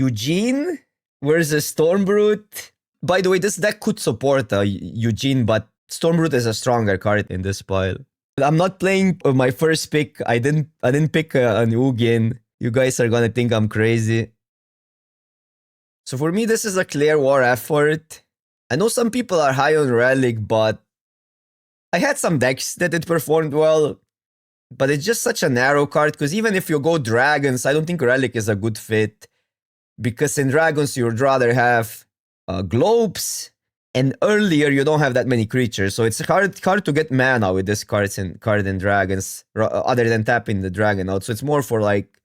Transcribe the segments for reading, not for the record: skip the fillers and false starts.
Ugin versus Stormbrute. By the way, this deck could support Ugin, but Stormbrute is a stronger card in this pile. I'm not playing my first pick. I didn't pick an Ugin. You guys are gonna think I'm crazy. So for me, this is a clear war effort. I know some people are high on Relic, but I had some decks that it performed well. But it's just such a narrow card, because even if you go Dragons, I don't think Relic is a good fit. Because in Dragons, you would rather have Globes, and earlier you don't have that many creatures. So it's hard to get mana with this card in Dragons, other than tapping the Dragon out. So it's more for like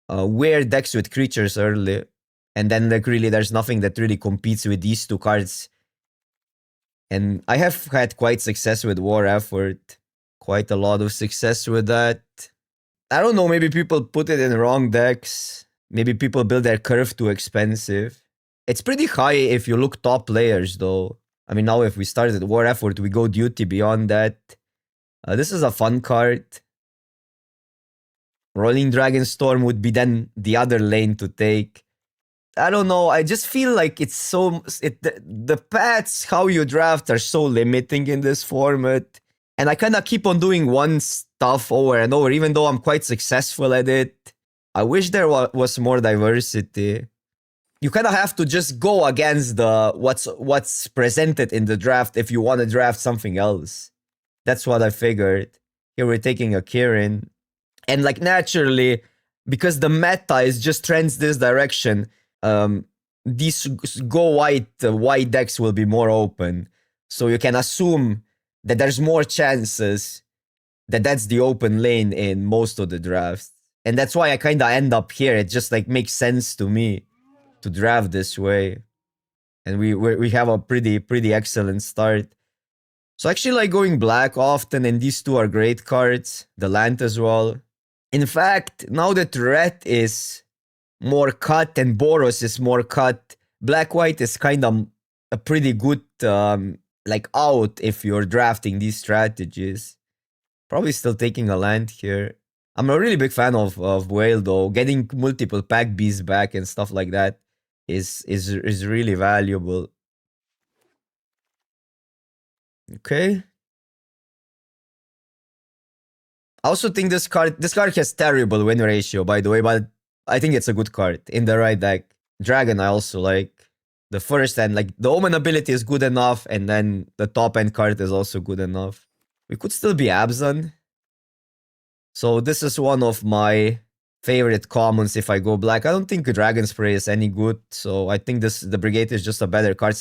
weird decks with creatures early. And then like really there's nothing that really competes with these two cards. And I have had quite success with War Effort. Quite a lot of success with that. I don't know, maybe people put it in wrong decks. Maybe people build their curve too expensive. It's pretty high if you look top players though. I mean, now if we started War Effort, we go Duty beyond that. This is a fun card. Rolling Dragonstorm would be then the other lane to take. I don't know, I just feel like it's so... the paths, how you draft, are so limiting in this format. And I kind of keep on doing one stuff over and over, even though I'm quite successful at it. I wish there was more diversity. You kind of have to just go against the what's presented in the draft if you want to draft something else. That's what I figured. Here we're taking a Kirin. And like naturally, because the meta is just trends this direction, these go white decks will be more open. So you can assume that there's more chances that that's the open lane in most of the drafts. And that's why I kind of end up here. It just like makes sense to me to draft this way. And we have a pretty excellent start. So I actually like going black often, and these two are great cards. The land as well. In fact, now that red is more cut and Boros is more cut, black-white is kind of a pretty good like out if you're drafting these strategies. Probably still taking a land here. I'm a really big fan of Whale though. Getting multiple pack bees back and stuff like that is really valuable. Okay. I also think this card has terrible win ratio, by the way, but I think it's a good card in the right deck. Dragon I also like. The first and like the Omen ability is good enough, and then the top end card is also good enough. We could still be Abzan. So this is one of my favorite commons if I go black. I don't think Dragon Spray is any good, so I think the Brigade is just a better card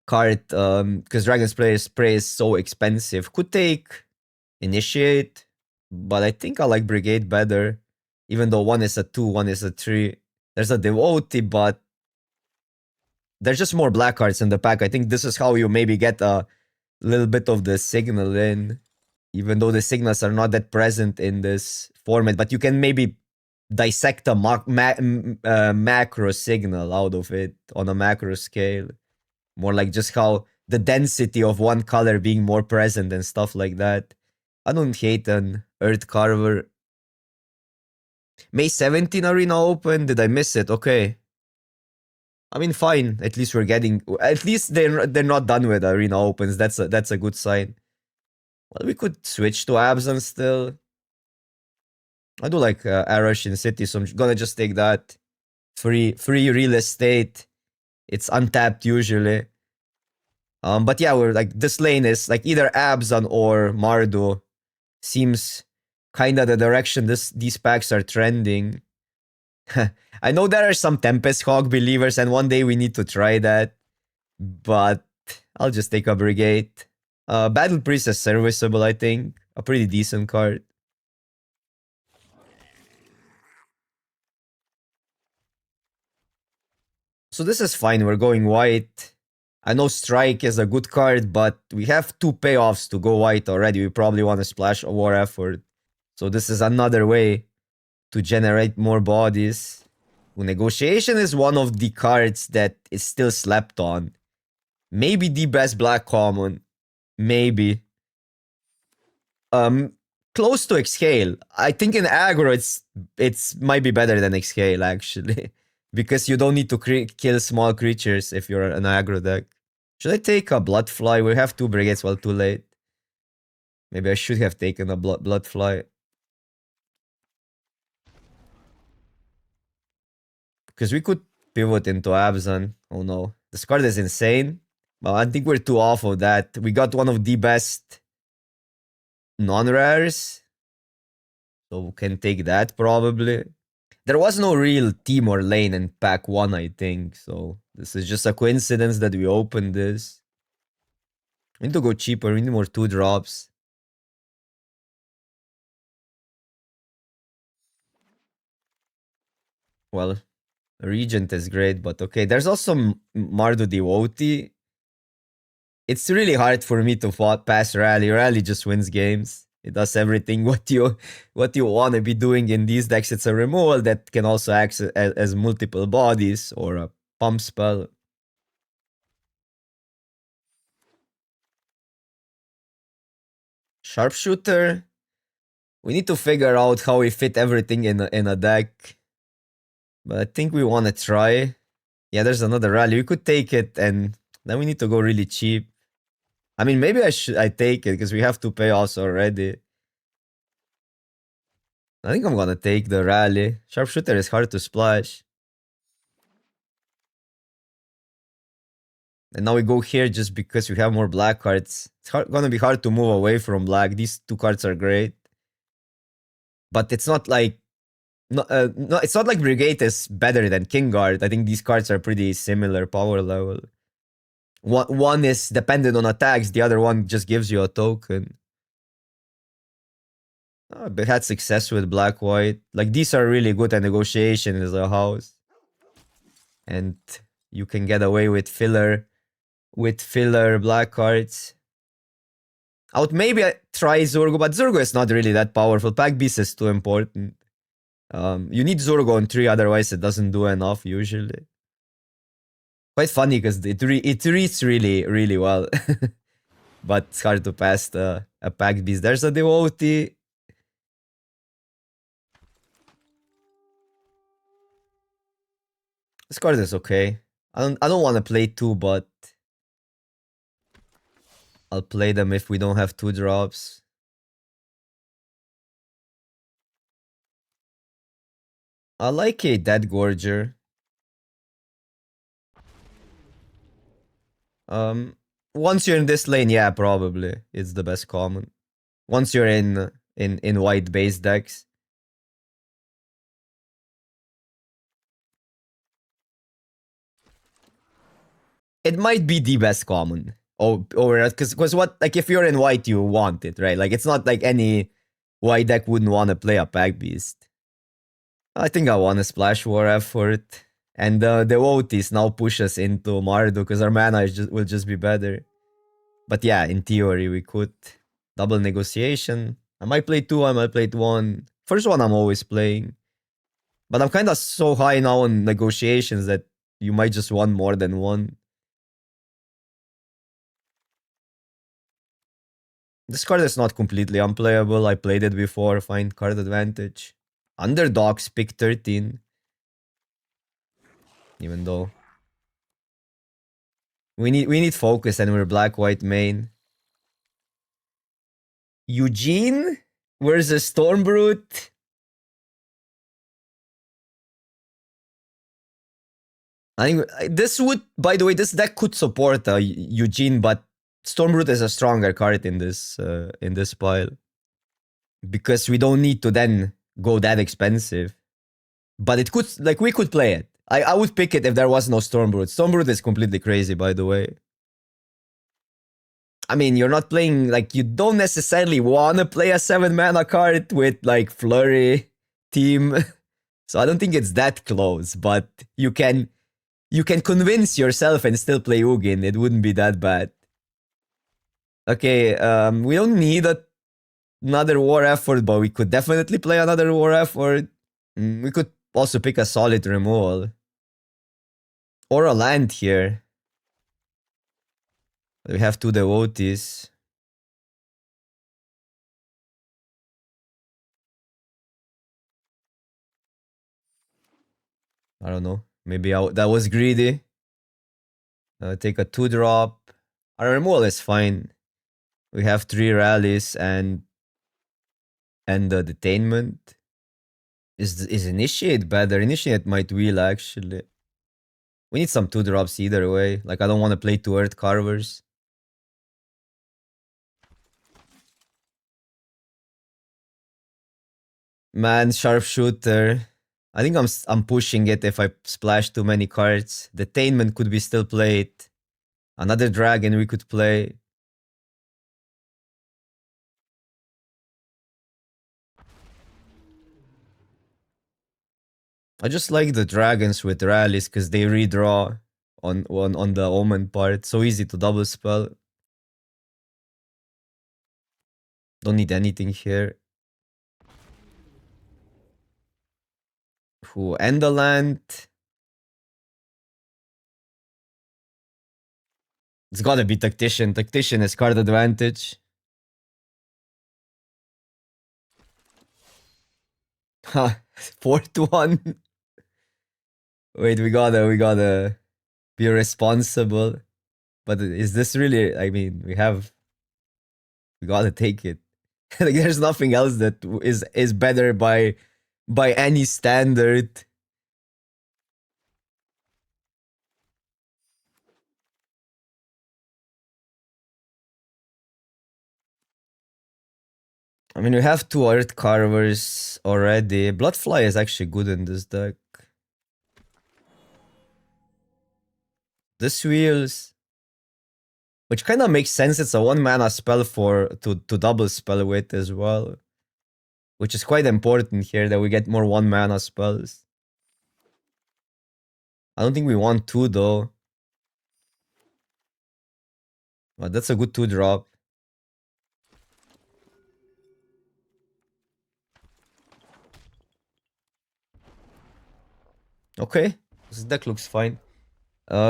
because Dragon Spray is so expensive. Could take Initiate, but I think I like Brigade better, even though one is a 2, one is a 3. There's a Devotee, but there's just more black cards in the pack. I think this is how you maybe get a little bit of the signal in, even though the signals are not that present in this format, but you can maybe dissect a macro signal out of it on a macro scale. More like just how the density of one color being more present and stuff like that. I don't hate an Earth Carver. May 17 Arena open. Did I miss it? Okay. I mean, fine. At least we're getting... At least they're not done with Arena opens. That's a good sign. Well, we could switch to Abzan still. I do like Arash in City, so I'm gonna just take that. Free real estate. It's untapped usually. But yeah, we're like, this lane is like either Abzan or Mardu. Seems kind of the direction these packs are trending. I know there are some Tempest Hawk believers, and one day we need to try that. But I'll just take a Brigade. Battle Priest is serviceable, I think. A pretty decent card. So this is fine, we're going white. I know Strike is a good card, but we have 2 payoffs to go white already. We probably want to splash a War Effort. So this is another way to generate more bodies. Negotiation is one of the cards that is still slept on. Maybe the best black common. Maybe. Close to Exhale. I think in aggro it's might be better than Exhale actually. because you don't need to kill small creatures if you're an aggro deck. Should I take a Bloodfly? We have 2 Brigades, well, too late. Maybe I should have taken a Bloodfly. Because we could pivot into Abzan. Oh no. This card is insane. Well, I think we're too off of that. We got one of the best non-rares. So we can take that probably. There was no real team or lane in pack 1, I think. So this is just a coincidence that we opened this. We need to go cheaper. We need more 2 drops. Well, Regent is great, but okay. There's also Mardu Devotee. It's really hard for me to pass Rally. Rally just wins games. It does everything what you want to be doing in these decks. It's a removal that can also act as multiple bodies or a pump spell. Sharpshooter. We need to figure out how we fit everything in a deck. But I think we want to try. Yeah, there's another rally. We could take it, and then we need to go really cheap. I mean, maybe I take it because we have 2 payoffs already. I think I'm gonna take the rally. Sharpshooter is hard to splash. And now we go here just because we have more black cards. It's gonna be hard to move away from black. These 2 cards are great. But it's not like no, it's not like Brigade is better than King Guard. I think these cards are pretty similar power level. One is dependent on attacks, the other one just gives you a token. But had success with black white. Like these are really good at negotiation as a house. And you can get away with filler black cards. I would maybe try Zurgo, but Zurgo is not really that powerful. Pack Beast is too important. You need Zurgo on 3, otherwise it doesn't do enough usually. Quite funny because it reads really, really well. But it's hard to pass a Pack Beast. There's a Devotee. This card is okay. I don't want to play 2, but I'll play them if we don't have 2 drops. I like a Dead Gorger. Once you're in this lane, yeah, probably it's the best common. Once you're in white base decks. It might be the best common. Or because what, like, if you're in white, you want it, right? Like, it's not like any white deck wouldn't want to play a Pack Beast. I think I want a Splash War effort. And the Devotees now push us into Mardu because our mana will just be better. But yeah, in theory, we could. Double negotiation. I might play 2, I might play 1. First one I'm always playing. But I'm kind of so high now on negotiations that you might just want more than 1. This card is not completely unplayable. I played it before. Find card advantage. Underdogs pick 13. Even though we need focus and we're black-white main. Ugin versus Stormbrute. I think this would, by the way, this deck could support Ugin, but Stormbrute is a stronger card in this pile because we don't need to then go that expensive. But it could, like, we could play it. I would pick it if there was no Stormbrute. Stormbrute is completely crazy, by the way. I mean, you're not playing, like, you don't necessarily want to play a 7-mana card with, like, Flurry team. So I don't think it's that close, but you can convince yourself and still play Ugin. It wouldn't be that bad. Okay, we don't need another war effort, but we could definitely play another war effort. We could also pick a solid removal. Or a land here. We have 2 devotees. I don't know. Maybe that was greedy. Take a 2-drop. Our removal is fine. We have 3 rallies and the detainment. Is initiate better? Initiate might wheel actually. We need some 2-drops either way. Like I don't want to play 2 Earth Carvers. Man, sharpshooter. I think I'm pushing it if I splash too many cards. Detainment could be still played. Another dragon we could play. I just like the dragons with rallies because they redraw on the omen part. So easy to double spell. Don't need anything here. Ooh, end the land. It's gotta be Tactician. Tactician is card advantage. Ha, 4-1. Wait, we gotta be responsible. But is this really? I mean, we gotta take it. Like, there's nothing else that is better by any standard. I mean, we have 2 Earth Carvers already. Bloodfly is actually good in this deck. This wheels, which kind of makes sense. It's a 1-mana spell to double spell with as well, which is quite important here that we get more 1-mana spells. I don't think we want 2 though. But that's a good 2-drop. Okay, this deck looks fine.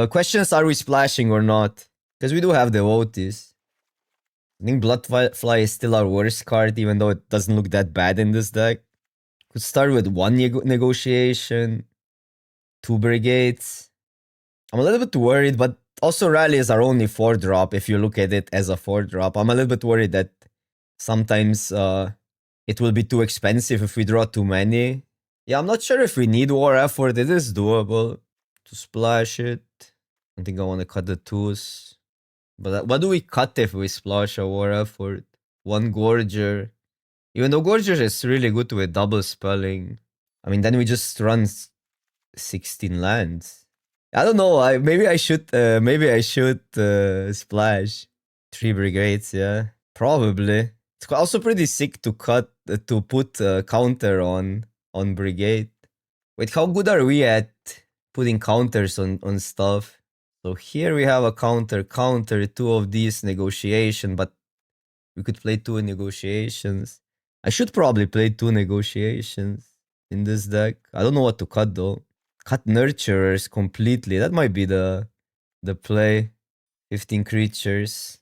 Questions: are we splashing or not? Because we do have devotees. I think Bloodfly is still our worst card, even though it doesn't look that bad in this deck. Could start with 1 negotiation, 2 brigades. I'm a little bit worried, but also rallies are only 4-drop if you look at it as a 4-drop. I'm a little bit worried that sometimes it will be too expensive if we draw too many. Yeah, I'm not sure if we need war effort. It is doable to splash it. I think I want to cut the 2s. But what do we cut if we splash a war effort? 1 Gorger. Even though Gorger is really good with double spelling. I mean, then we just run 16 lands. I don't know. Maybe I should splash 3 brigades. Yeah, probably. It's also pretty sick to put counter on brigade. Wait, how good are we at putting counters on stuff? So here we have a counter, 2 of these negotiation, but we could play 2 negotiations. I should probably play 2 negotiations in this deck. I don't know what to cut though. Cut nurturers completely. That might be the play. 15 creatures.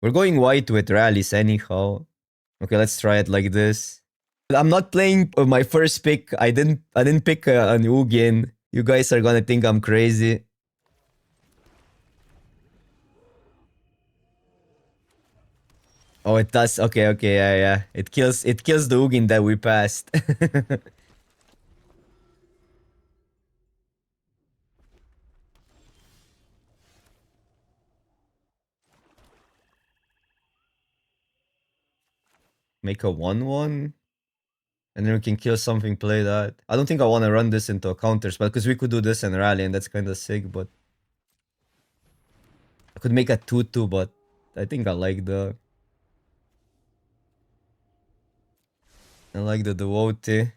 We're going white with rallies anyhow. Okay, let's try it like this. I'm not playing my first pick. I didn't pick an Ugin. You guys are gonna think I'm crazy. Oh, it does. Okay, yeah. It kills the Ugin that we passed. Make a 1/1. And then we can kill something, play that. I don't think I want to run this into a counter spell, because we could do this and rally, and that's kind of sick, but... I could make a 2/2, but I think I like the... I like the devotee.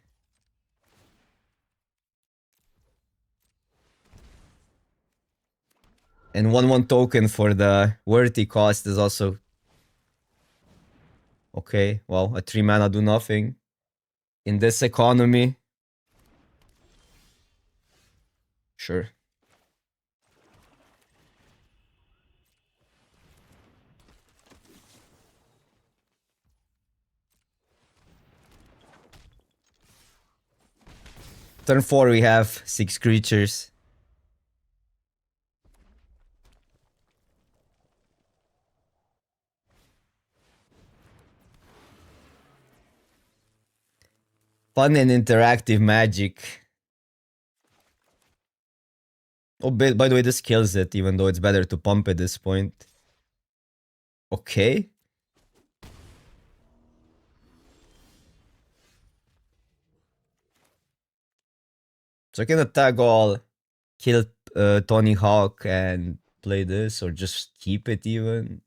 And 1/1 token for the worthy cost is also... Okay, well, a 3 mana do nothing. In this economy... Sure. Turn 4 we have 6 creatures. Fun and interactive magic. Oh, by the way, this kills it, even though it's better to pump at this point. Okay. So I can attack all, kill Tony Hawk and play this, or just keep it even.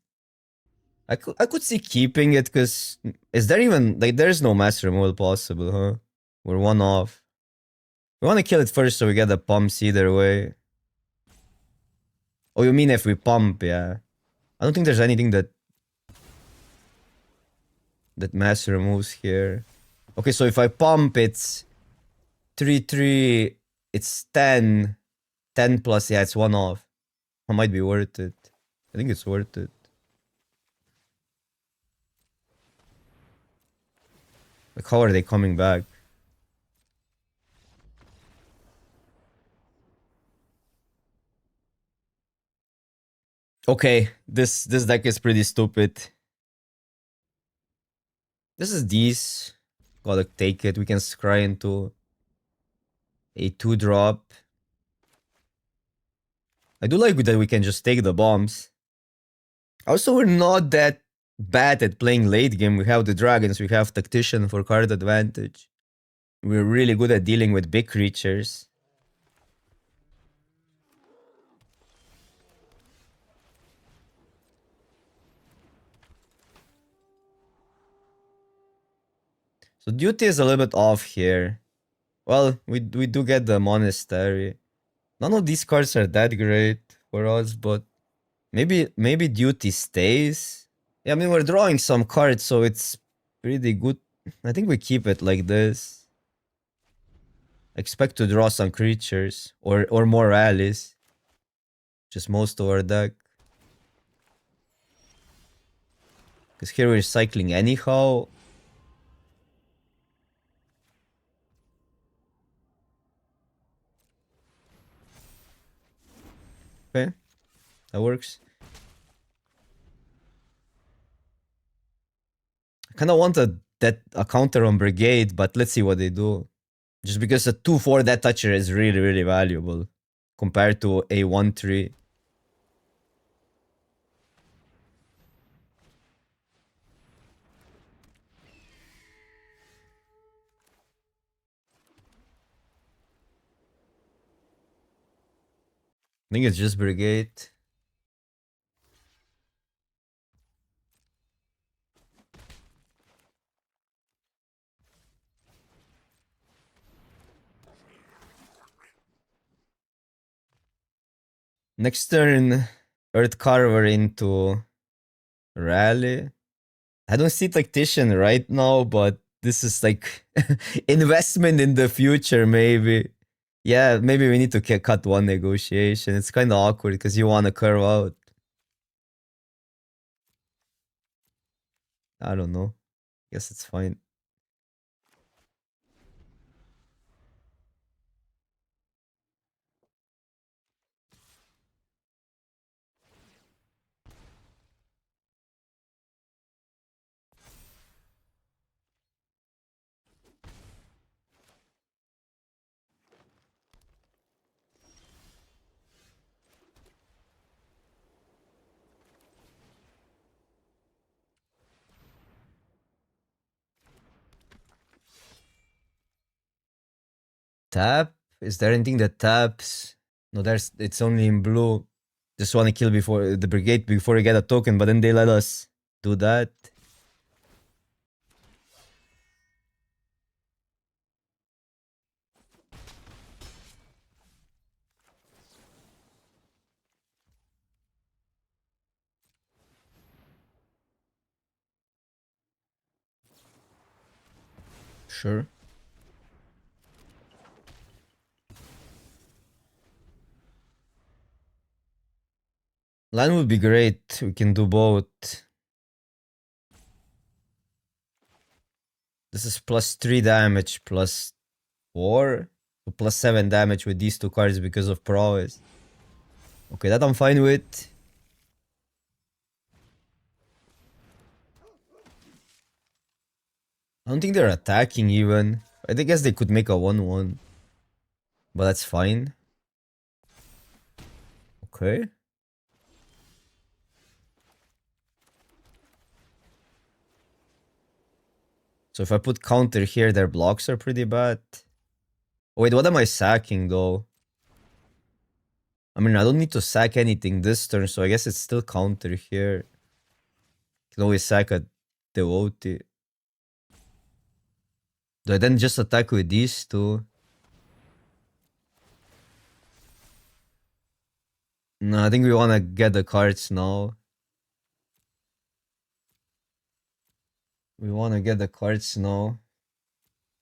I could see keeping it, because is there even, like, there's no mass removal possible, huh? We're one off. We want to kill it first so we get the pumps either way. Oh, you mean if we pump, yeah. I don't think there's anything that mass removes here. Okay, so if I pump, it's 3-3, it's 10. 10 plus, yeah, it's one off. It might be worth it. I think it's worth it. Like, how are they coming back? Okay, this deck is pretty stupid. This is these. Gotta take it. We can scry into a 2-drop. I do like that we can just take the bombs. Also, we're not that bad at playing late game. We have the dragons, we have tactician for card advantage. We're really good at dealing with big creatures. So duty is a little bit off here. Well, we do get the monastery. None of these cards are that great for us, but maybe duty stays. Yeah, I mean, we're drawing some cards, so it's pretty good. I think we keep it like this. Expect to draw some creatures or more rallies. Just most of our deck. Because here we're cycling anyhow. Okay, that works. I kind of wanted a counter on Brigade, but let's see what they do. Just because a 2-4 Death Toucher is really, really valuable compared to a 1-3. I think it's just Brigade. Next turn, Earth Carver into Rally. I don't see Tactician right now, but this is like investment in the future, maybe. Yeah, maybe we need to cut one negotiation. It's kind of awkward because you want to curve out. I don't know. Guess it's fine. Tap? Is there anything that taps? No, it's only in blue. Just want to kill before the brigade before we get a token, but then they let us do that. Sure. Line would be great. We can do both. This is +3 damage, +4, so +7 damage with these two cards because of prowess. Okay, that I'm fine with. I don't think they're attacking even. I guess they could make a 1-1. But that's fine. Okay. So if I put counter here, their blocks are pretty bad. Wait, what am I sacking though? I mean, I don't need to sack anything this turn, so I guess it's still counter here. Can always sack a devotee. Do I then just attack with these two? No, I think we want to get the cards now. We want to get the cards now.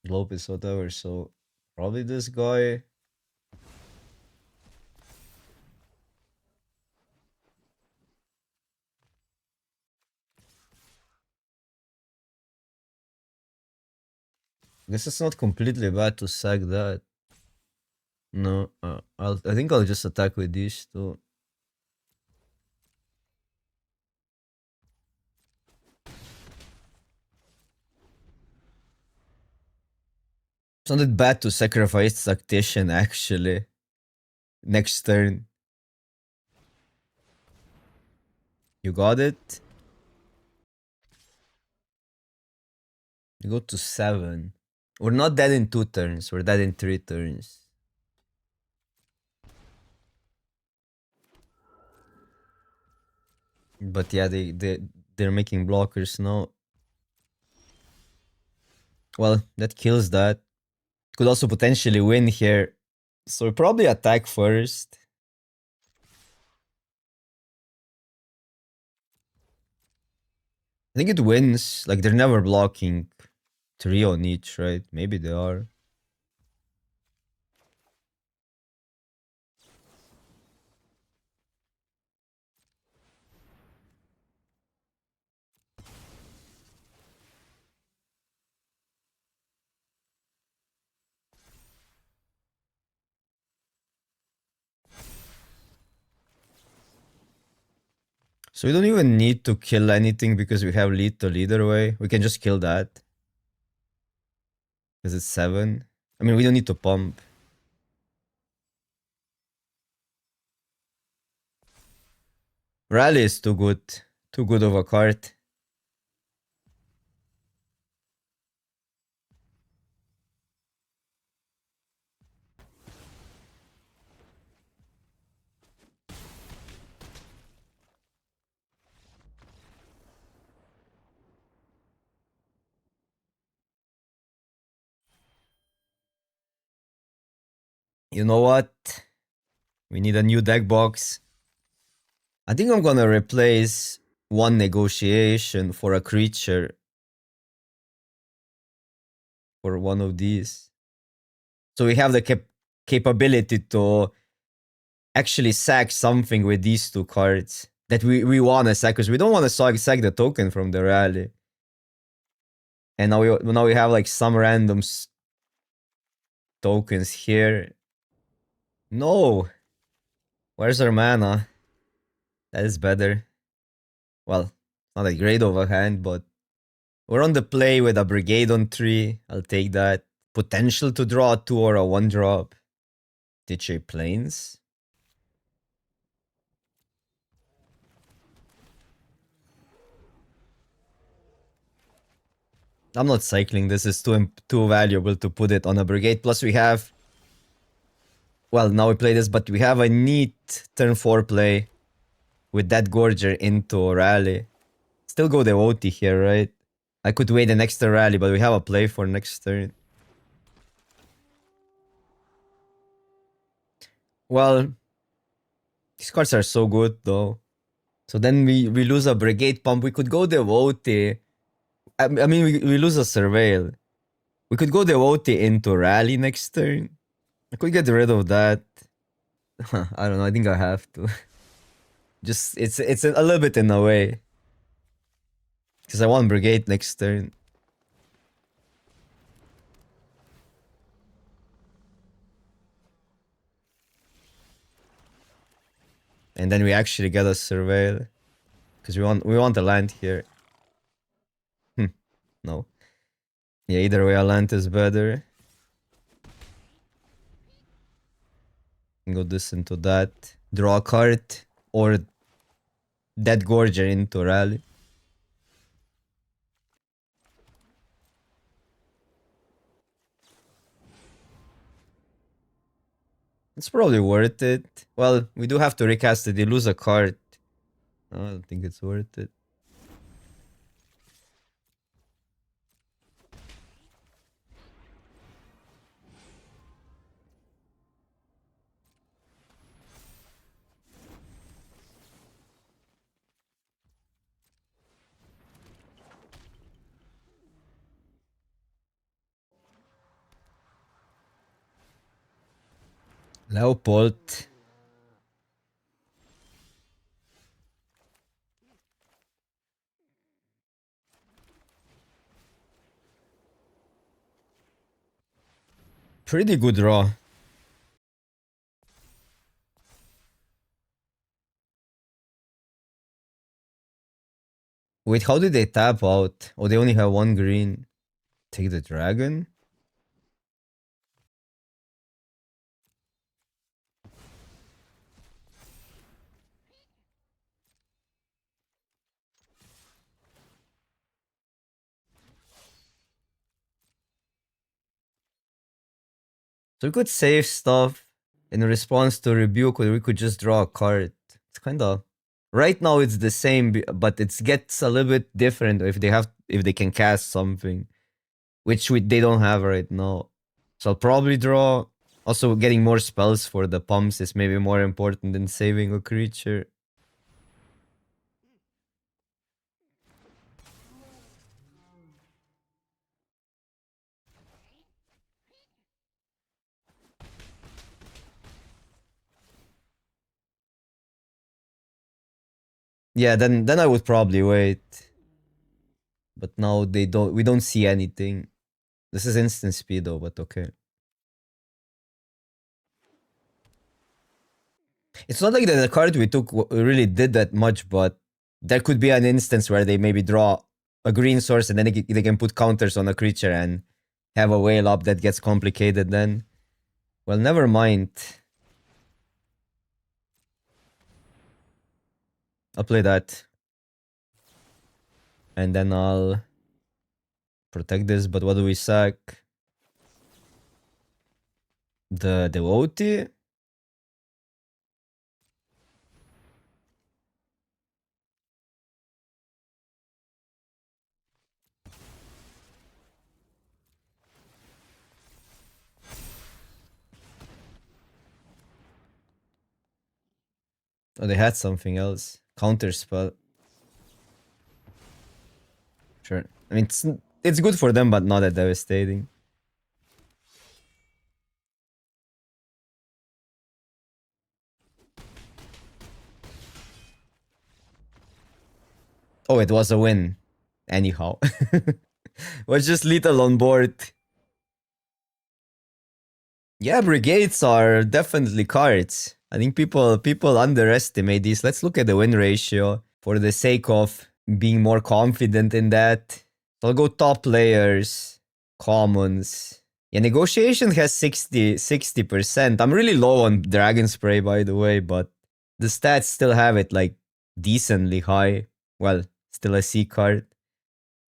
Lopez, whatever, so probably this guy. I guess it's not completely bad to sack that. No, I think I'll just attack with these two. It's not that bad to sacrifice Tactician, actually. Next turn. You got it? You go to 7. We're not dead in 2 turns, we're dead in 3 turns. But yeah, they're making blockers now. Well, that kills that. Could also potentially win here. So we probably attack first. I think it wins. Like, they're never blocking 3 on each, right? Maybe they are. So we don't even need to kill anything because we have lethal either way. We can just kill that. Because it's 7. I mean, we don't need to pump. Rally is too good. Too good of a card. You know what? We need a new deck box. I think I'm gonna replace one negotiation for a creature. For one of these. So we have the capability to actually sack something with these 2 cards. That we want to sack, because we don't want to sack the token from the rally. And now we have like some random tokens here. No! Where's our mana? That is better. Well, not a great overhand, but we're on the play with a Brigade on 3. I'll take that. Potential to draw a 2 or a 1 drop. DJ Plains. I'm not cycling. This is too valuable to put it on a Brigade. Plus we have... Well, now we play this, but we have a neat turn 4 play with that Gorger into Rally. Still go the OT here, right? I could wait an extra Rally, but we have a play for next turn. Well, these cards are so good, though. So then we lose a Brigade Pump. We could go the OT. I mean, we lose a Surveil. We could go the OT into Rally next turn. I could get rid of that. I don't know. I think I have to. Just it's a little bit in a way. Because I want Brigade next turn. And then we actually get a Surveil. Because we want a land here. No. Yeah, either way a land is better. Go this into that. Draw a card. Or Dead Gorger into rally. It's probably worth it. Well, we do have to recast it. They lose a card. I don't think it's worth it. Leopold. Pretty good draw. Wait, how did they tap out? Oh, they only have one green. Take the dragon? So we could save stuff in response to rebuke, or we could just draw a card. It's kind of right now. It's the same, but it gets a little bit different if they can cast something, which they don't have right now. So I'll probably draw. Also, getting more spells for the pumps is maybe more important than saving a creature. Yeah, then I would probably wait. But now we don't see anything. This is instant speed though, but okay. It's not like the card we took really did that much, but there could be an instance where they maybe draw a green source and then they can put counters on a creature and have a whale up that gets complicated then. Well, never mind. I'll play that. And then I'll protect this, but what do we sack? The devotee? Oh, they had something else. Counter spell. Sure. I mean, it's good for them, but not that devastating. Oh, it was a win. Anyhow. Was just lethal on board. Yeah, brigades are definitely cards. I think people underestimate these. Let's look at the win ratio for the sake of being more confident in that. So I'll go top players, commons. Yeah, negotiation has 60%. I'm really low on Dragon Spray, by the way, but the stats still have it like decently high. Well, still a C card.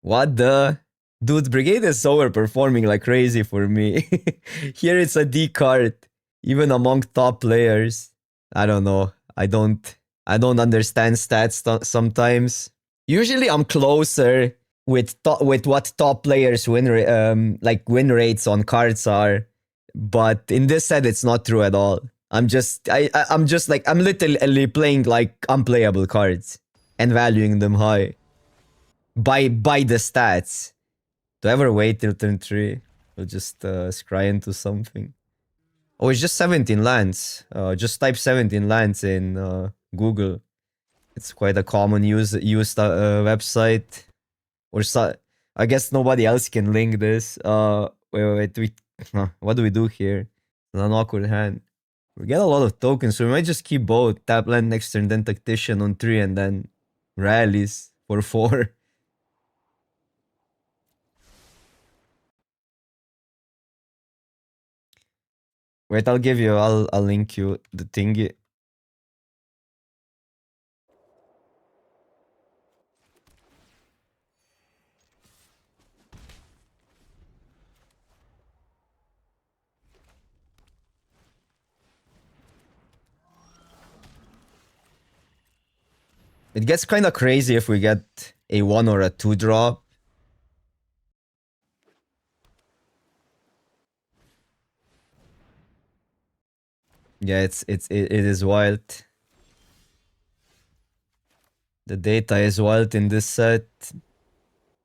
What the? Dude, Brigade is overperforming like crazy for me. Here it's a D card, even among top players. I don't know. I don't understand stats sometimes. Usually I'm closer with what top players win rates on cards are, but in this set it's not true at all. I'm just I'm literally playing like unplayable cards and valuing them high by the stats. Do I ever wait till turn 3? We'll just scry into something. Oh, it's just 17 lands. Just type 17 lands in Google. It's quite a common used website. Or I guess nobody else can link this. Wait. What do we do here? It's an awkward hand. We get a lot of tokens, so we might just keep both. Tap land next turn, then Tactician on 3, and then rallies for 4. Wait, I'll give you. I'll link you the thingy. It gets kind of crazy if we get a 1 or a 2 drop. Yeah, it is wild. The data is wild in this set.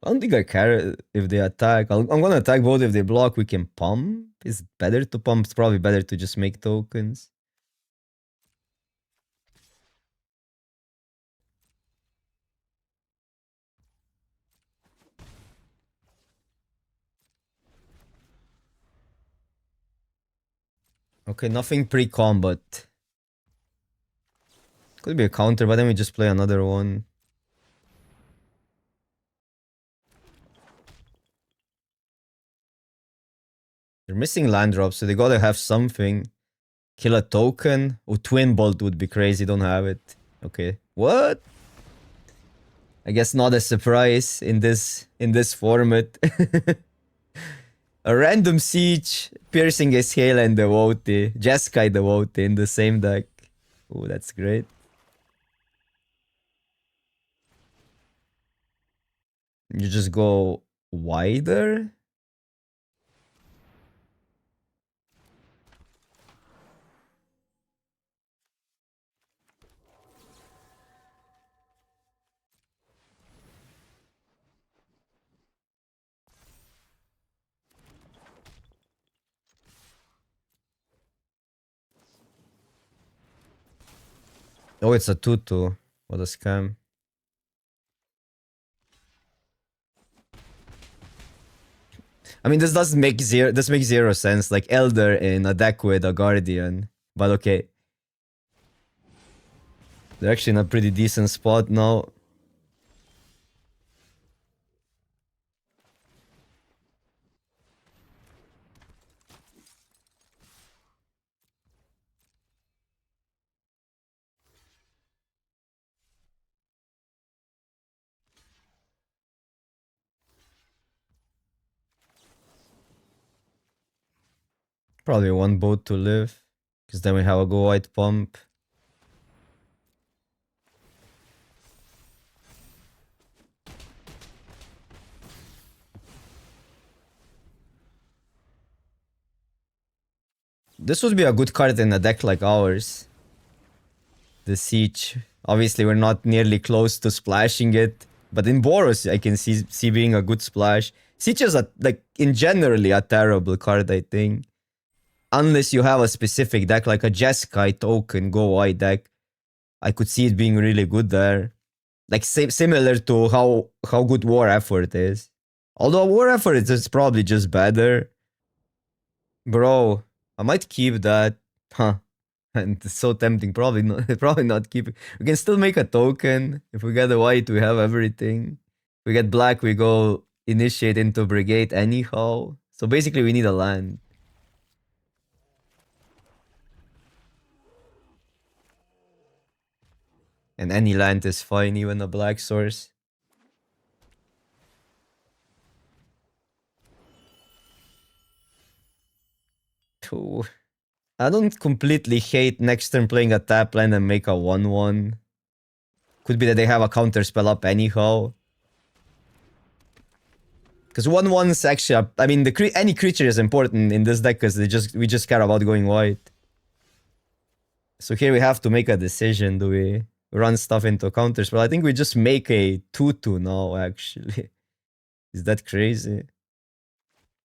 I don't think I care if they attack. I'm gonna attack both. If they block, we can pump. It's better to pump. It's probably better to just make tokens. Okay, nothing pre-combat. Could be a counter, but then we just play another one. They're missing land drops, so they gotta have something. Kill a token. Oh, Twin Bolt would be crazy. Don't have it. Okay. What? I guess not a surprise in this format. A random siege, piercing a scale and devotee. Jeskai devotee in the same deck. Oh, that's great. You just go wider? Oh, it's a 2-2. What a scam. I mean, this makes zero sense. Like Elder in a deck with a Guardian. But okay. They're actually in a pretty decent spot now. Probably one boat to live. Because then we have a go white pump. This would be a good card in a deck like ours. The Siege. Obviously, we're not nearly close to splashing it. But in Boros, I can see being a good splash. Siege is, like, in generally a terrible card, I think. Unless you have a specific deck, like a Jeskai token, go white deck. I could see it being really good there. Like, similar to how good War Effort is. Although War Effort is probably just better. Bro, I might keep that. Huh. And it's so tempting. Probably not. Probably not keep it. We can still make a token. If we get a white, we have everything. If we get black, we go initiate into brigade anyhow. So basically, we need a land. And any land is fine, even a black source. Ooh. I don't completely hate next turn playing a tap land and make a 1-1. Could be that they have a counter spell up anyhow. Because 1-1 is actually, I mean, any creature is important in this deck because we just care about going white. So here we have to make a decision. Do we run stuff into counters? Well, I think we just make a 2-2 now, actually. Is that crazy?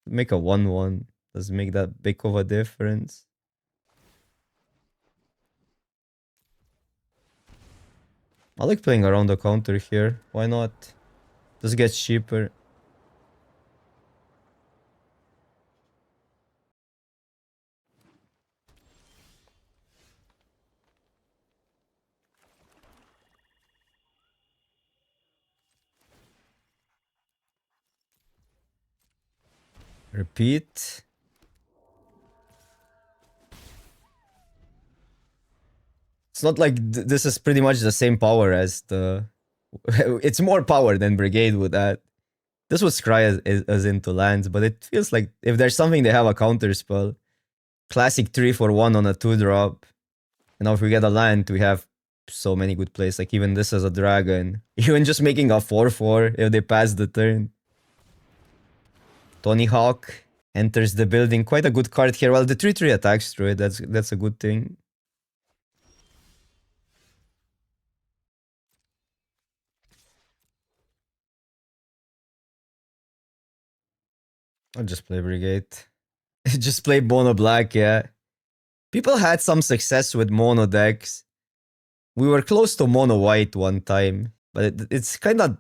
Make a 1-1. Does it make that big of a difference? I like playing around the counter here. Why not? This gets cheaper. Repeat. It's not like this is pretty much the same power as the... it's more power than Brigade would add. This would scry us into lands, but it feels like if there's something they have a counter spell. Classic 3 for 1 on a 2-drop. And now if we get a land, we have so many good plays. Like even this as a dragon. Even just making a 4-4 if they pass the turn. Tony Hawk enters the building. Quite a good card here. Well, the 3-3 attacks through it. That's a good thing. I'll just play Brigade. Just play Mono Black, yeah. People had some success with mono decks. We were close to mono white one time, but it's kind of...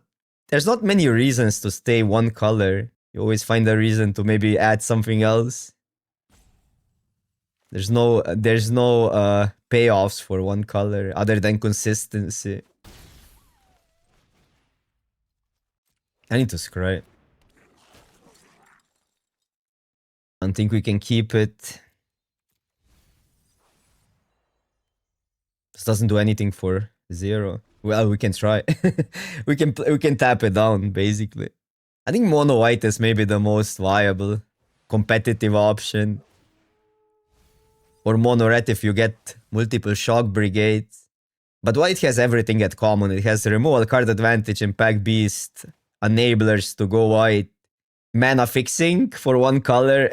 there's not many reasons to stay one color. You always find a reason to maybe add something else. There's no payoffs for one color other than consistency. I need to scry. I don't think we can keep it. This doesn't do anything for 0. Well, we can try. we can tap it down, basically. I think mono white is maybe the most viable competitive option. Or mono red if you get multiple shock brigades. But white has everything at common. It has removal card advantage, impact beast, enablers to go white, mana fixing for one color.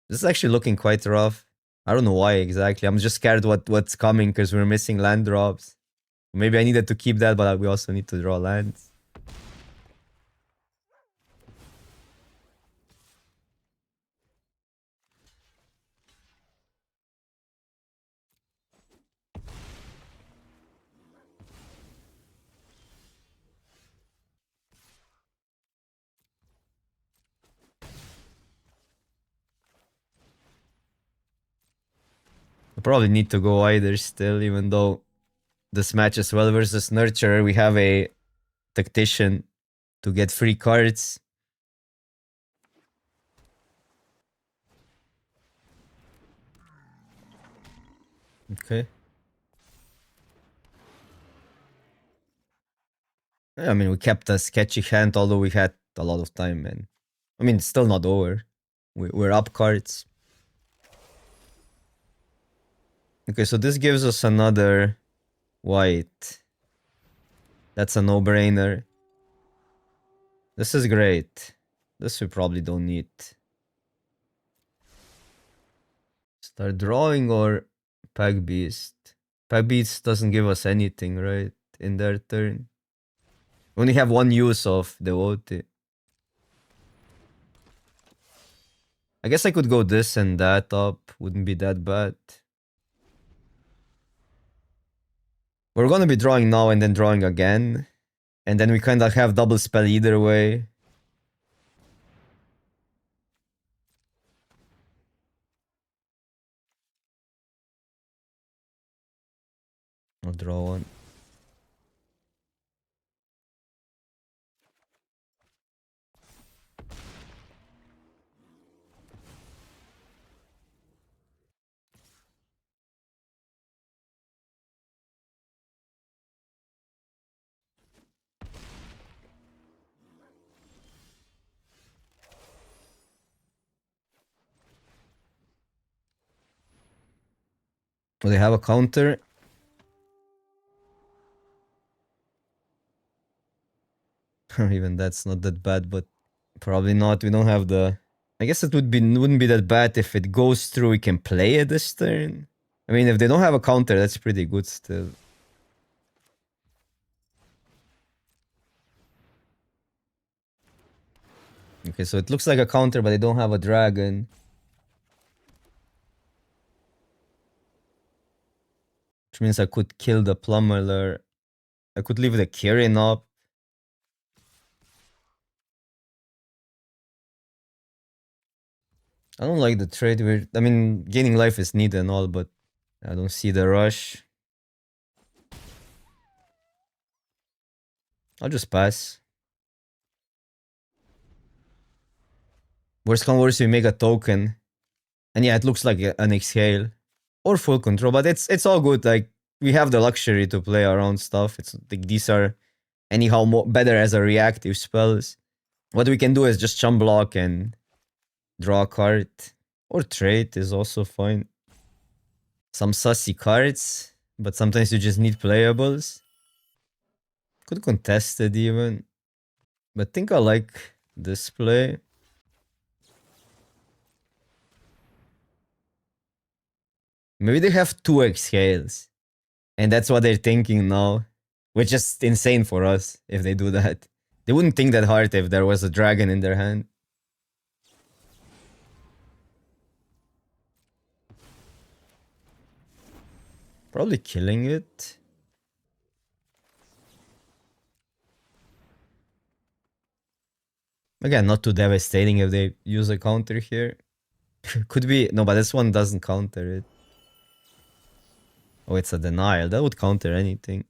This is actually looking quite rough. I don't know why exactly. I'm just scared what's coming because we're missing land drops. Maybe I needed to keep that, but we also need to draw lands. I probably need to go either still, even though this match as well versus Nurturer, we have a Tactician to get free cards. Okay. I mean, we kept a sketchy hand, although we had a lot of time, and I mean, it's still not over. We're up cards. Okay, so this gives us another white. That's a no-brainer. This is great. This we probably don't need. Start drawing or Pack Beast? Pack Beast doesn't give us anything, right? In their turn. We only have one use of Devotee. I guess I could go this and that up. Wouldn't be that bad. We're gonna be drawing now and then drawing again. And then we kind of have double spell either way. I'll draw one. Do they have a counter? Even that's not that bad, but probably not. We don't have the... I guess it wouldn't be that bad if it goes through. We can play it this turn. I mean, if they don't have a counter, that's pretty good still. Okay, so it looks like a counter, but they don't have a dragon. Which means I could kill the Plummeler. I could leave the Kirin up. I don't like the trade. I mean, gaining life is neat and all, but I don't see the rush. I'll just pass. Worst come worst, we make a token. And yeah, it looks like an exhale. or full control, but it's all good. Like we have the luxury to play around stuff. It's like these are anyhow better as a reactive spells. What we can do is just chum block and draw a card, or trade is also fine. Some sussy cards, but sometimes you just need playables. Could contest it even, but I think I like this play. Maybe they have 2 exhales. And that's what they're thinking now. Which is insane for us if they do that. They wouldn't think that hard if there was a dragon in their hand. Probably killing it. Again, not too devastating if they use a counter here. Could be... No, but this one doesn't counter it. Oh, it's a denial. That would counter anything.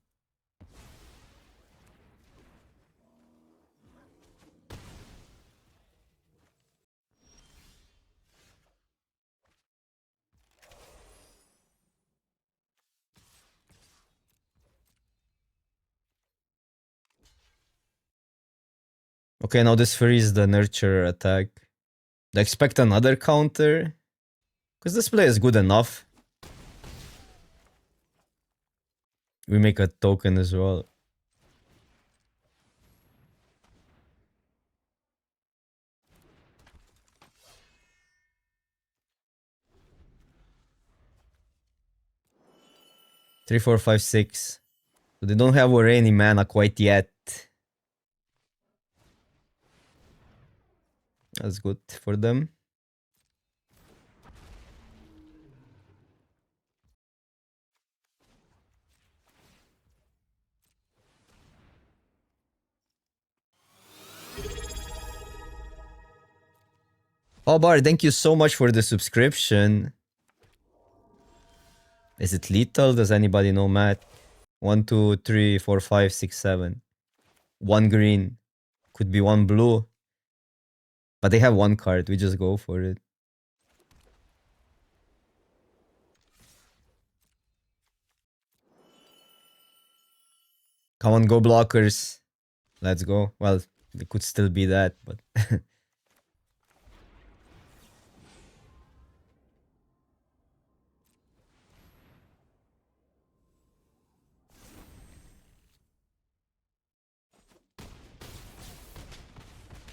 Okay, now this frees the nurture attack. Do I expect another counter? Because this play is good enough. We make a token as well. Three, 4, 5, 6. So they don't have any mana quite yet. That's good for them. Oh, Bar, thank you so much for the subscription. Is it lethal? Does anybody know, Matt? 1, 2, 3, 4, 5, 6, 7. 1 green. Could be 1 blue. But they have 1 card. We just go for it. Come on, go blockers. Let's go. Well, it could still be that, but...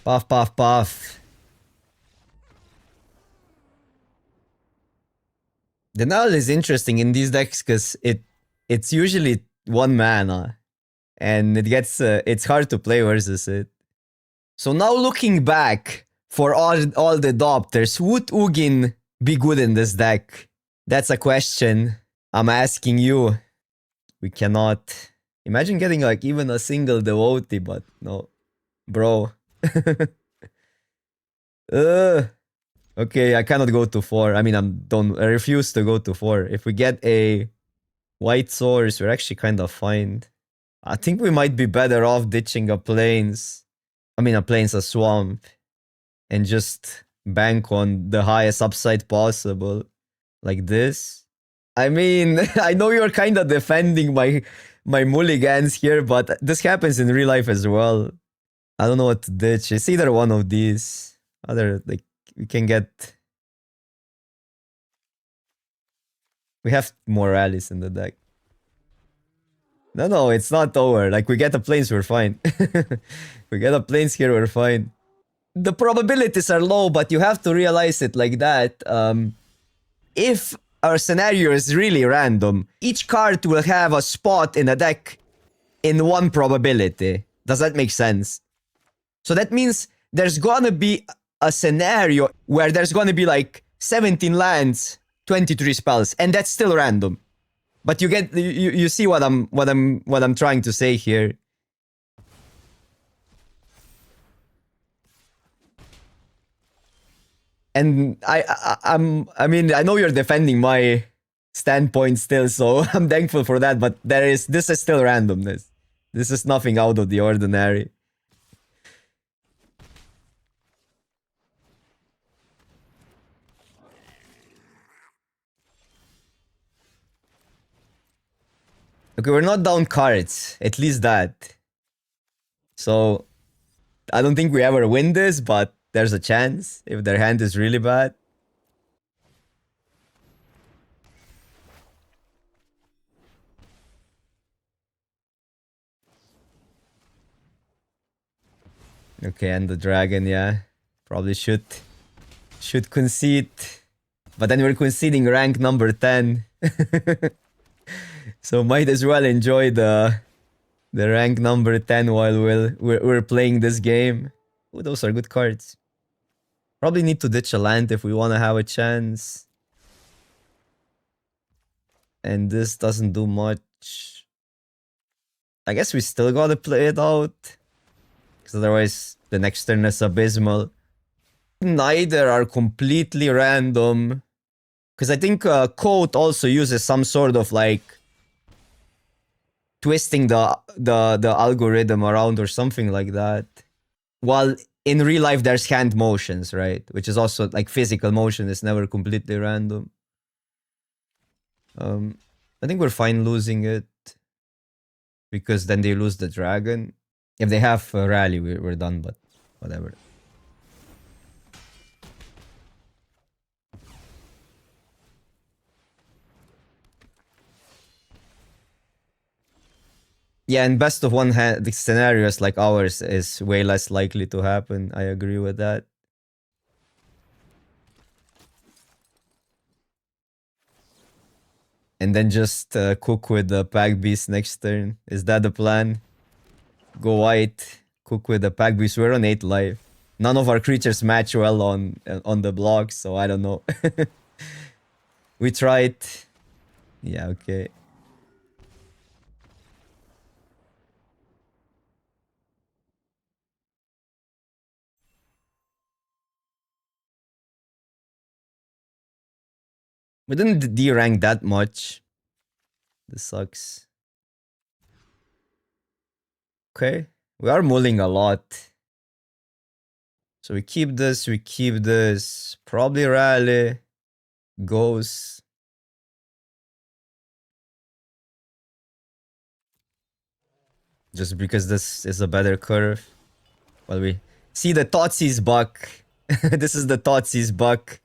Puff, puff, puff. The null is interesting in these decks because it's usually 1 mana. And it gets... it's hard to play versus it. So now looking back, for all the adopters, would Ugin be good in this deck? That's a question I'm asking you. We cannot... Imagine getting like even a single devotee, but no. Bro. Okay, I cannot go to 4. I mean, I refuse to go to 4. If we get a white source, we're actually kind of fine. I think we might be better off ditching a plains. I mean, a plains, a swamp. And just bank on the highest upside possible. Like this. I mean, I know you're kind of defending my mulligans here, but this happens in real life as well. I don't know what to ditch. It's either one of these. Other, like, we can get... We have more rallies in the deck. No, it's not over. Like, we get the planes, we're fine. We get the planes here, we're fine. The probabilities are low, but you have to realize it like that. If our scenario is really random, each card will have a spot in the deck in 1 probability. Does that make sense? So that means there's gonna be a scenario where there's gonna be like 17 lands, 23 spells, and that's still random. But you get you see what I'm trying to say here. And I mean, I know you're defending my standpoint still, so I'm thankful for that, but this is still randomness. This is nothing out of the ordinary. Okay, we're not down cards. At least that. So, I don't think we ever win this, but there's a chance if their hand is really bad. Okay, and the dragon, yeah. Probably should concede. But then we're conceding rank number 10. So might as well enjoy the rank number 10 while we're playing this game. Oh, those are good cards. Probably need to ditch a land if we want to have a chance. And this doesn't do much. I guess we still gotta play it out. Because otherwise the next turn is abysmal. Neither are completely random. Because I think Code also uses some sort of like twisting the algorithm around or something like that. While in real life there's hand motions, right? Which is also like physical motion is never completely random. I think we're fine losing it. Because then they lose the dragon. If they have a rally, we're done, but whatever. Yeah, and best of one hand, the scenarios like ours is way less likely to happen. I agree with that. And then just cook with the pack beast next turn. Is that the plan? Go white, cook with the pack beast. We're on 8 life. None of our creatures match well on the blocks, so I don't know. We tried. Yeah, okay. We didn't D-rank that much. This sucks. Okay. We are mulling a lot. So we keep this, we keep this. Probably rally. Goes. Just because this is a better curve. Well, we see the Totsy's buck. This is the Totsy's buck.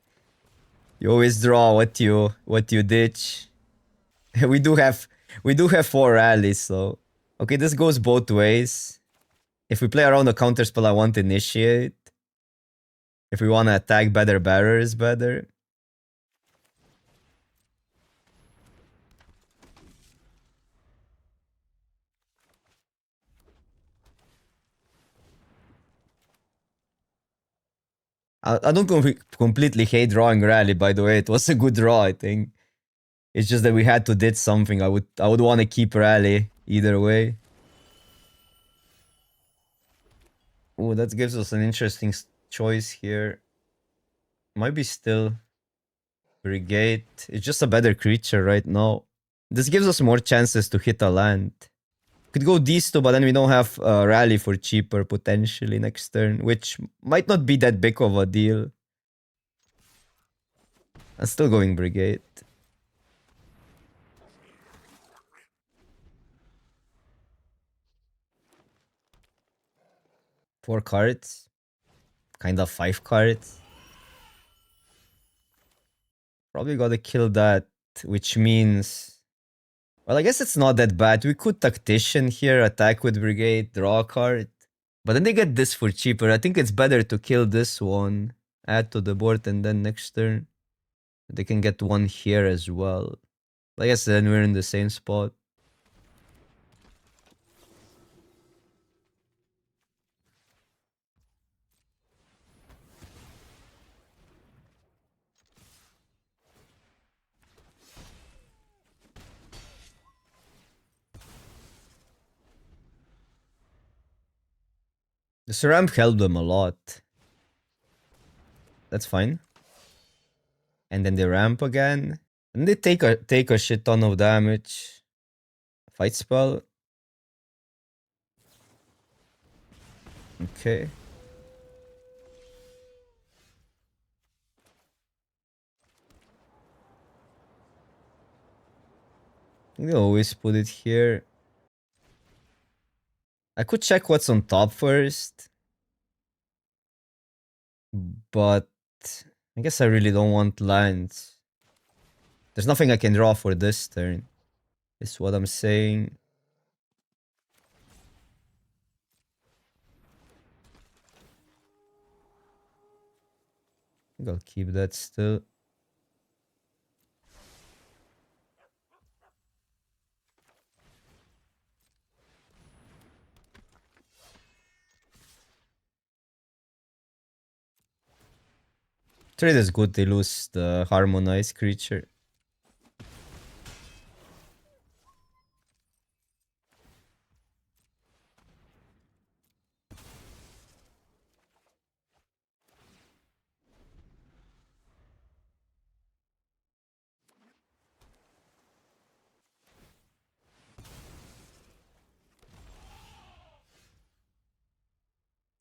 You always draw what you ditch. we do have 4 rallies, so okay, this goes both ways. If we play around the counterspell, I want to initiate. If we want to attack better, better is better. I don't completely hate drawing rally, by the way. It was a good draw, I think. It's just that we had to ditch something. I would want to keep rally either way. Oh, that gives us an interesting choice here. Might be still Brigade. It's just a better creature right now. This gives us more chances to hit a land. Could go these two, but then we don't have rally for cheaper potentially next turn, which might not be that big of a deal. I'm still going Brigade. Four cards. Kind of 5 cards. Probably gotta kill that, which means... Well, I guess it's not that bad. We could Tactician here, attack with Brigade, draw a card. But then they get this for cheaper. I think it's better to kill this one, add to the board, and then next turn they can get one here as well. I guess then we're in the same spot. The ramp helped them a lot. That's fine. And then they ramp again. And they take a shit ton of damage. Fight spell. Okay. We always put it here. I could check what's on top first. But I guess I really don't want lands. There's nothing I can draw for this turn. Is what I'm saying. I think I'll keep that still. Trade is good, they lose the harmonized creature.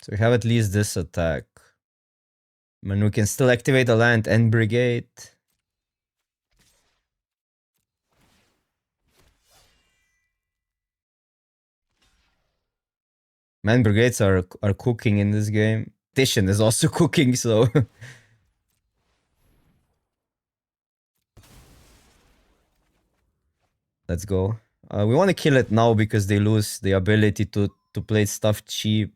So we have at least this attack. And we can still activate a land and brigade. Man, brigades are cooking in this game. Titian is also cooking, so let's go. We want to kill it now because they lose the ability to play stuff cheap.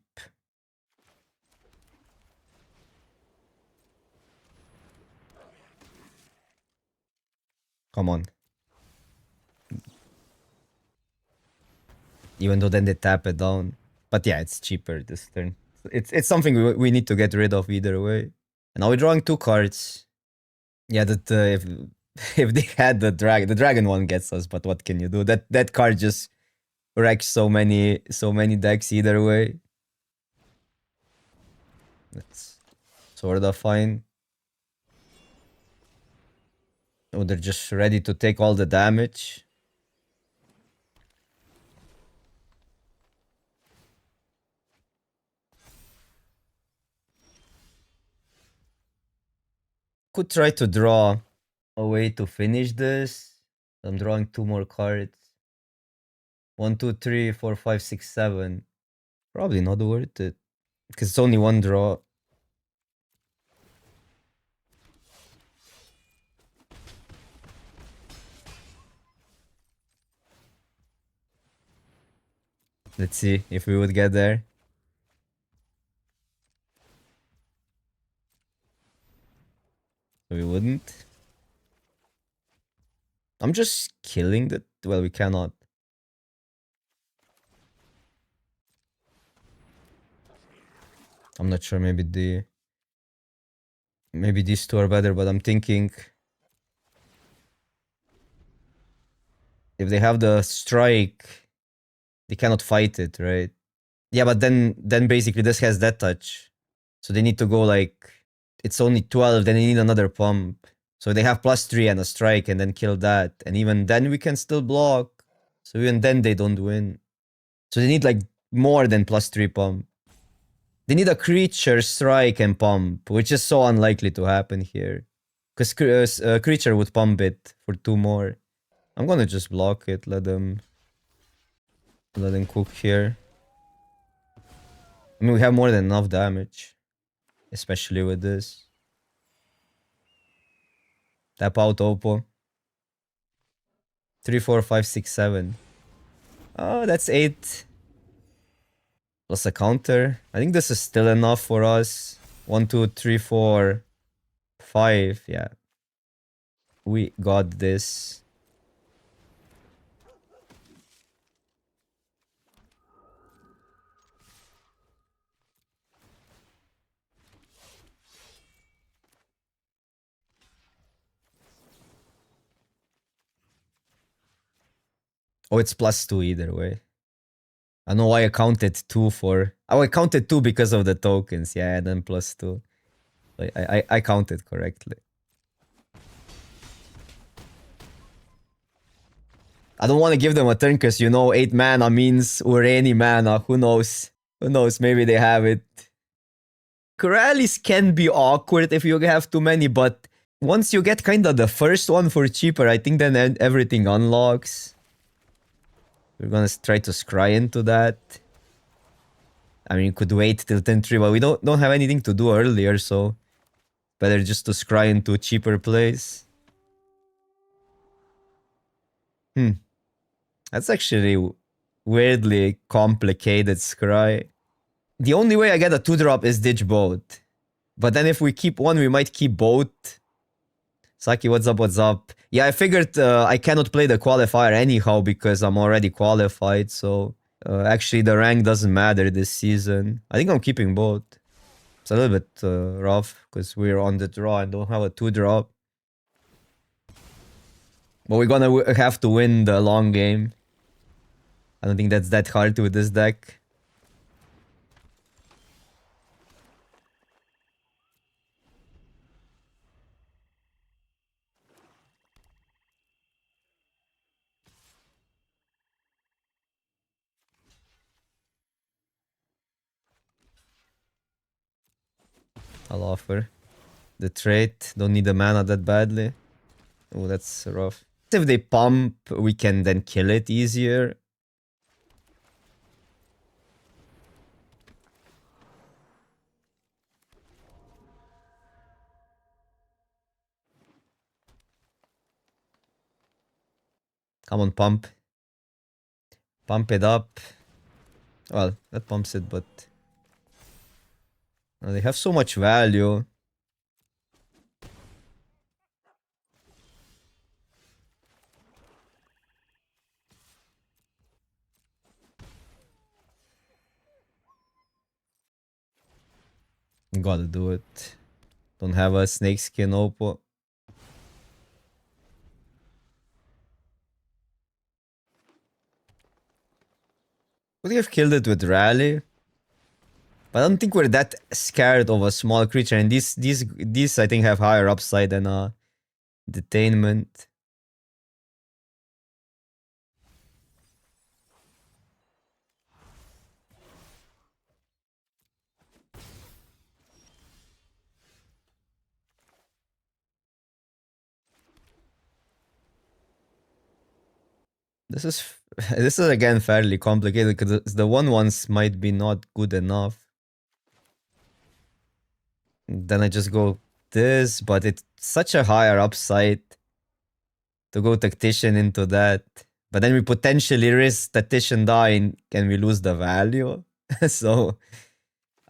Come on. Even though then they tap it down. But yeah, it's cheaper this turn. It's something we need to get rid of either way. And now we're drawing 2 cards. Yeah, that if they had the dragon one gets us, but what can you do? That card just wrecks so many decks either way. That's sort of fine. Oh, they're just ready to take all the damage. Could try to draw a way to finish this. I'm drawing 2 more cards. 1, 2, 3, 4, 5, 6, 7. Probably not worth it. Because it's only 1 draw. Let's see if we would get there. We wouldn't. I'm just killing the... Well, we cannot. I'm not sure, maybe these 2 are better, but I'm thinking... If they have the strike, they cannot fight it, right? Yeah, but then basically this has that touch. So they need to go like... It's only 12, then they need another pump. So they have +3 and a strike and then kill that. And even then we can still block. So even then they don't win. So they need like more than +3 pump. They need a creature, strike, and pump, which is so unlikely to happen here. Because a creature would pump it for 2 more. I'm gonna just block it, let them cook here. I mean, we have more than enough damage. Especially with this. Tap out Oppo. 3, 4, 5, 6, 7. Oh, that's 8. Plus a counter. I think this is still enough for us. 1, 2, 3, 4, 5. Yeah. We got this. Oh, it's +2 either way. I know why I counted 2 for... Oh, I counted 2 because of the tokens. Yeah, then +2. I counted correctly. I don't want to give them a turn because, you know, 8 mana means or any mana. Who knows? Who knows? Maybe they have it. Corrales can be awkward if you have too many, but once you get kind of the first one for cheaper, I think then everything unlocks. We're gonna try to scry into that. I mean, you could wait till 10-3, but we don't have anything to do earlier, so better just to scry into cheaper plays. That's actually weirdly complicated scry. The only way I get a 2-drop is ditch both. But then if we keep one, we might keep both. Saki, what's up, what's up? Yeah, I figured I cannot play the qualifier anyhow because I'm already qualified, so... actually, the rank doesn't matter this season. I think I'm keeping both. It's a little bit rough because we're on the draw and don't have a 2-drop. But we're gonna have to win the long game. I don't think that's that hard with this deck. I'll offer. The trait, don't need the mana that badly. Oh, that's rough. If they pump, we can then kill it easier. Come on, pump. Pump it up. Well, that pumps it, but... they have so much value. Gotta do it. Don't have a snakeskin Oppo. Would you have killed it with Rally? But I don't think we're that scared of a small creature, and these I think have higher upside than Detainment. This is this is again fairly complicated because the one ones might be not good enough. Then I just go this, but it's such a higher upside to go Tactician into that. But then we potentially risk Tactician dying and we lose the value. So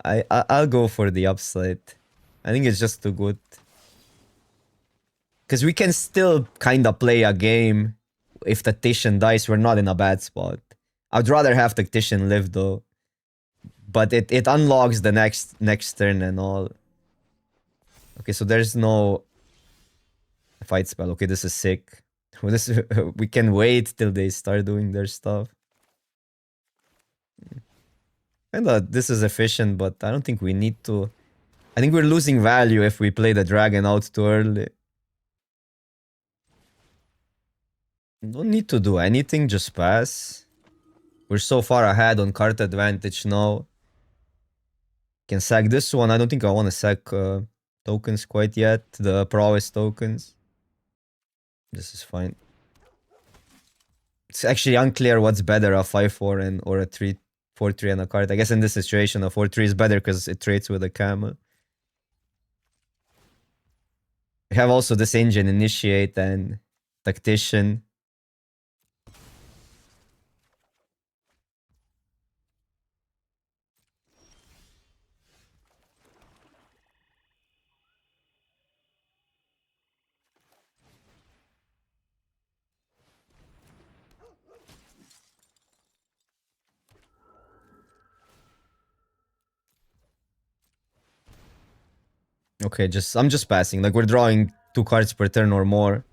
I'll go for the upside. I think it's just too good. Because we can still kind of play a game. If Tactician dies, we're not in a bad spot. I'd rather have Tactician live though. But it unlocks the next turn and all. Okay, so there's no fight spell. Okay, this is sick. We can wait till they start doing their stuff. Kinda, this is efficient, but I don't think we need to. I think we're losing value if we play the dragon out too early. Don't need to do anything, just pass. We're so far ahead on card advantage now. Can sack this one. I don't think I want to sack tokens quite yet. The prowess tokens. This is fine. It's actually unclear what's better, a 5-4 and or a 3-4-3 and a card. I guess in this situation a 4-3 is better because it trades with a camel. We have also this engine initiate and tactician. Okay, I'm just passing. Like, we're drawing 2 cards per turn or more.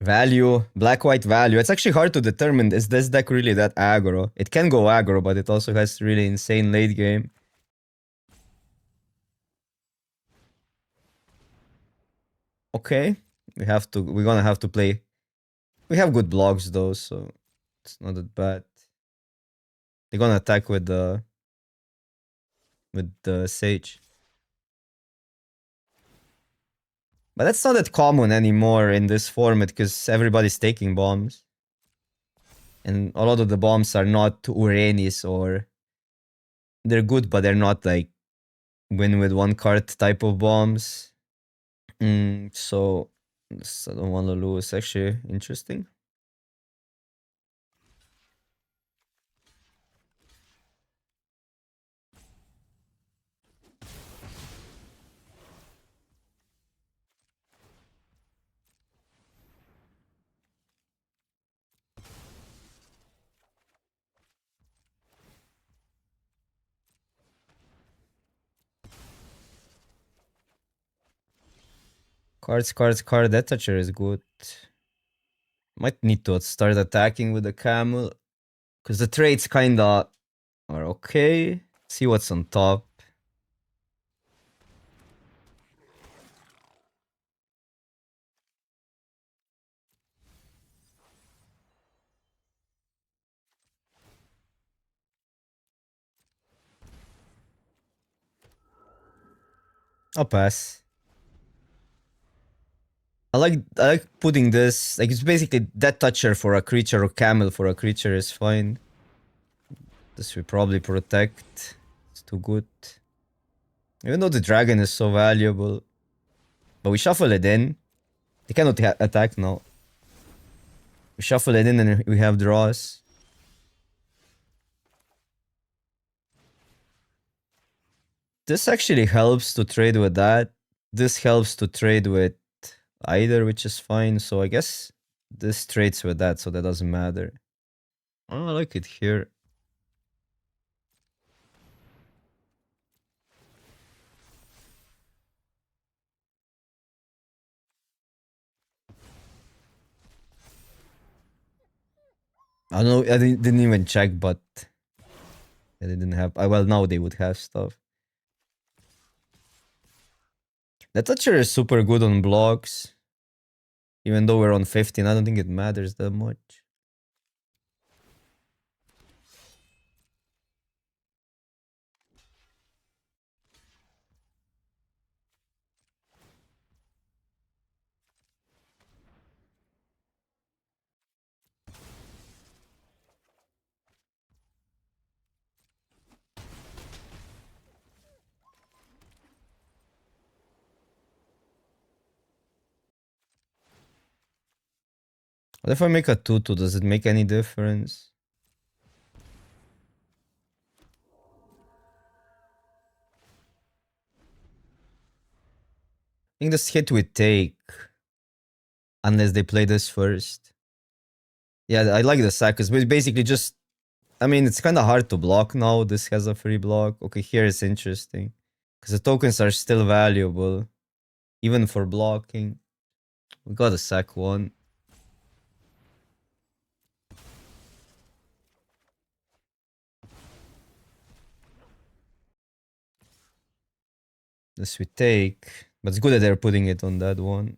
Value, black-white value. It's actually hard to determine, is this deck really that aggro? It can go aggro, but it also has really insane late game. Okay, we're gonna have to play. We have good blocks though, so it's not that bad. They're gonna attack with the Sage. But that's not that common anymore in this format because everybody's taking bombs. And a lot of the bombs are not Urenis or... They're good, but they're not like win with one card type of bombs. So I don't want to lose. Actually, interesting. Card. That toucher is good. Might need to start attacking with the camel. Because the traits kinda are okay. See what's on top. I'll pass. I like putting this, like it's basically that toucher for a creature or camel for a creature is fine. This will probably protect. It's too good. Even though the dragon is so valuable. But we shuffle it in. They cannot attack now. We shuffle it in and we have draws. This actually helps to trade with that. This helps to trade with either, which is fine. So I guess this trades with that, so that doesn't matter. Oh, I like it here. I don't know, I didn't even check, but they didn't have... well, now they would have stuff. The toucher is super good on blocks. Even though we're on 15, I don't think it matters that much. What if I make a 2-2? Does it make any difference? I think this hit we take. Unless they play this first. Yeah, I like the sack, because basically just... I mean, it's kind of hard to block now. This has a free block. Okay, here it's interesting. Because the tokens are still valuable. Even for blocking. We got a sack one. This we take. But it's good that they're putting it on that one.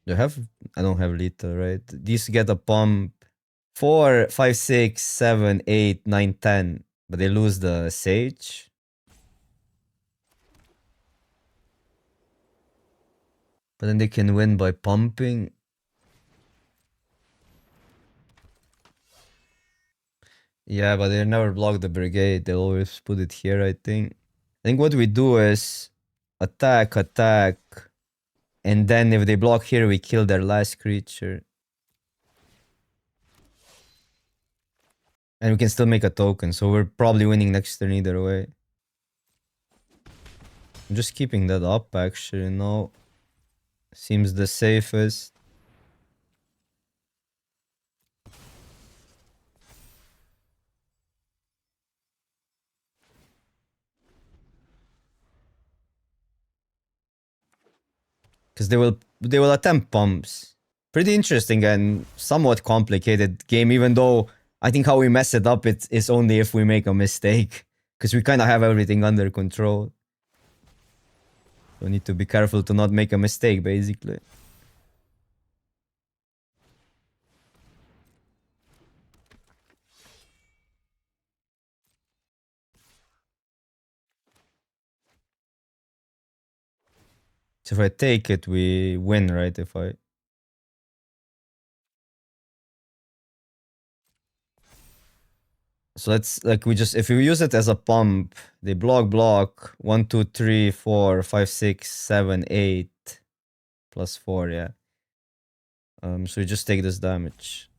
Do I have... I don't have lethal, right? These get a pump. 4, 5, 6, 7, 8, 9, 10. But they lose the sage. But then they can win by pumping. Yeah, but they never block the brigade. They'll always put it here, I think. I think what we do is attack, and then if they block here, we kill their last creature. And we can still make a token, so we're probably winning next turn either way. I'm just keeping that up, actually, no. Seems the safest. Because they will attempt pumps. Pretty interesting and somewhat complicated game, even though I think how we mess it up is only if we make a mistake. Because we kind of have everything under control. So we need to be careful to not make a mistake, basically. So if I take it, we win, right? If I... So let's, like, we just, if we use it as a pump, they block, 1, 2, 3, 4, 5, 6, 7, 8, plus 4, yeah. So we just take this damage.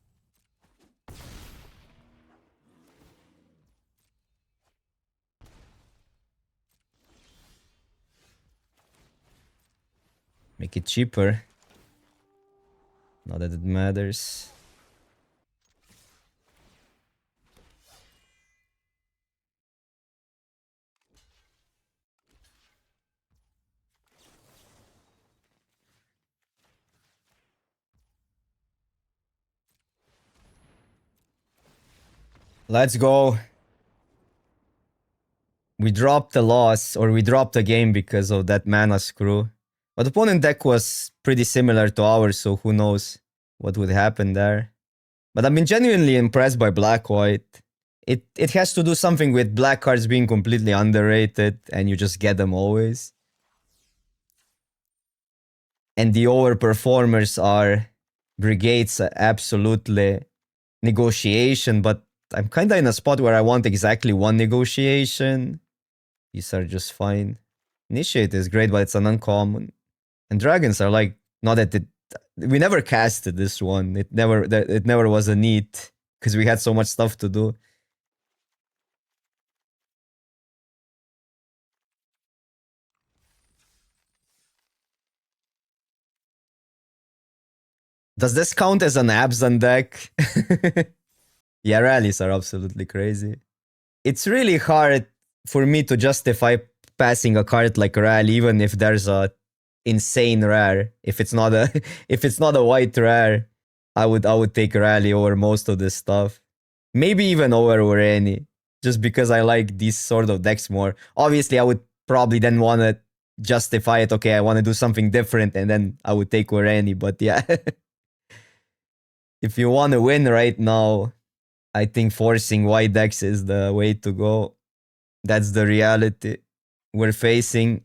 Make it cheaper. Not that it matters. Let's go. We dropped a loss, or we dropped a game because of that mana screw. But opponent deck was pretty similar to ours, so who knows what would happen there. But I've been genuinely impressed by Black-White. It has to do something with black cards being completely underrated, and you just get them always. And the overperformers are Brigades, absolutely. Negotiation, but I'm kinda in a spot where I want exactly one negotiation. These are just fine. Initiate is great, but it's an uncommon. And dragons are like, not that it... We never casted this one. It never was a need, because we had so much stuff to do. Does this count as an Abzan deck? Yeah, rallies are absolutely crazy. It's really hard for me to justify passing a card like rally, even if there's a insane rare. If it's not a if it's not a white rare, I would take rally over most of this stuff. Maybe even over any, just because I like these sort of decks more. Obviously, I would probably then want to justify it. Okay, I want to do something different, and then I would take any. But yeah, if you want to win right now, I think forcing white decks is the way to go. That's the reality we're facing.